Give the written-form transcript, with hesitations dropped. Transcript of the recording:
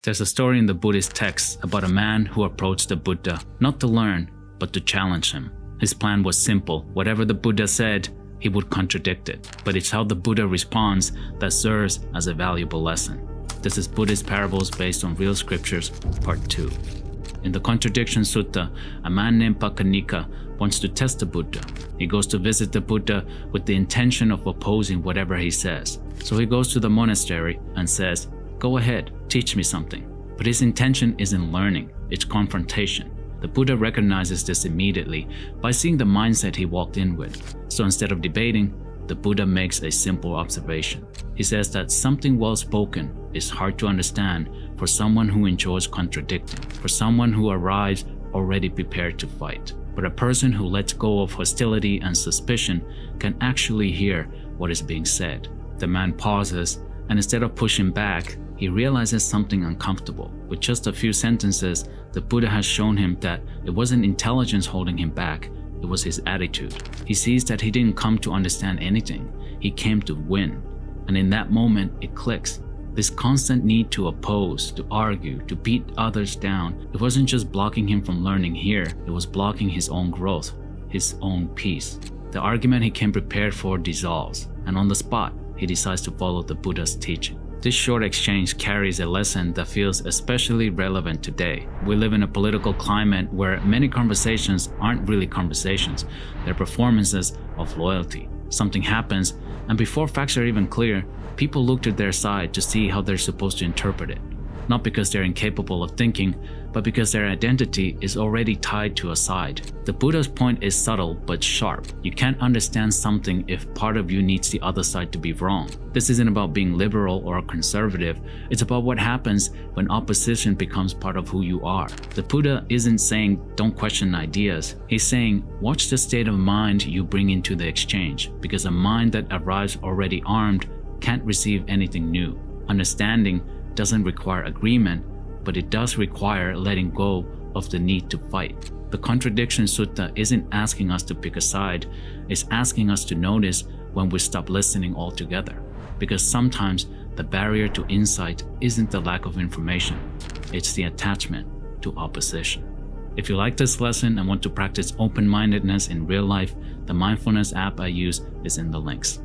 There's a story in the Buddhist texts about a man who approached the Buddha not to learn, but to challenge him. His plan was simple. Whatever the Buddha said, he would contradict it. But it's how the Buddha responds that serves as a valuable lesson. This is Buddhist Parables Based on Real Scriptures, Part 2. In the Contradiction Sutta, a man named Pakanika wants to test the Buddha. He goes to visit the Buddha with the intention of opposing whatever he says. So he goes to the monastery and says, "Go ahead, teach me something." But his intention isn't learning, it's confrontation. The Buddha recognizes this immediately by seeing the mindset he walked in with. So instead of debating, the Buddha makes a simple observation. He says that something well spoken is hard to understand for someone who enjoys contradicting, for someone who arrives already prepared to fight. But a person who lets go of hostility and suspicion can actually hear what is being said. The man pauses, and instead of pushing back, he realizes something uncomfortable. With just a few sentences, the Buddha has shown him that it wasn't intelligence holding him back, it was his attitude. He sees that he didn't come to understand anything, he came to win. And in that moment, it clicks. This constant need to oppose, to argue, to beat others down, it wasn't just blocking him from learning here, it was blocking his own growth, his own peace. The argument he came prepared for dissolves, and on the spot, he decides to follow the Buddha's teaching. This short exchange carries a lesson that feels especially relevant today. We live in a political climate where many conversations aren't really conversations, they're performances of loyalty. Something happens, and before facts are even clear, people look to their side to see how they're supposed to interpret it. Not because they're incapable of thinking, but because their identity is already tied to a side. The Buddha's point is subtle but sharp. You can't understand something if part of you needs the other side to be wrong. This isn't about being liberal or conservative, it's about what happens when opposition becomes part of who you are. The Buddha isn't saying don't question ideas, he's saying watch the state of mind you bring into the exchange, because a mind that arrives already armed can't receive anything new. Understanding doesn't require agreement, but it does require letting go of the need to fight. The Contradiction Sutta isn't asking us to pick a side, it's asking us to notice when we stop listening altogether. Because sometimes the barrier to insight isn't the lack of information, it's the attachment to opposition. If you like this lesson and want to practice open-mindedness in real life, the mindfulness app I use is in the links.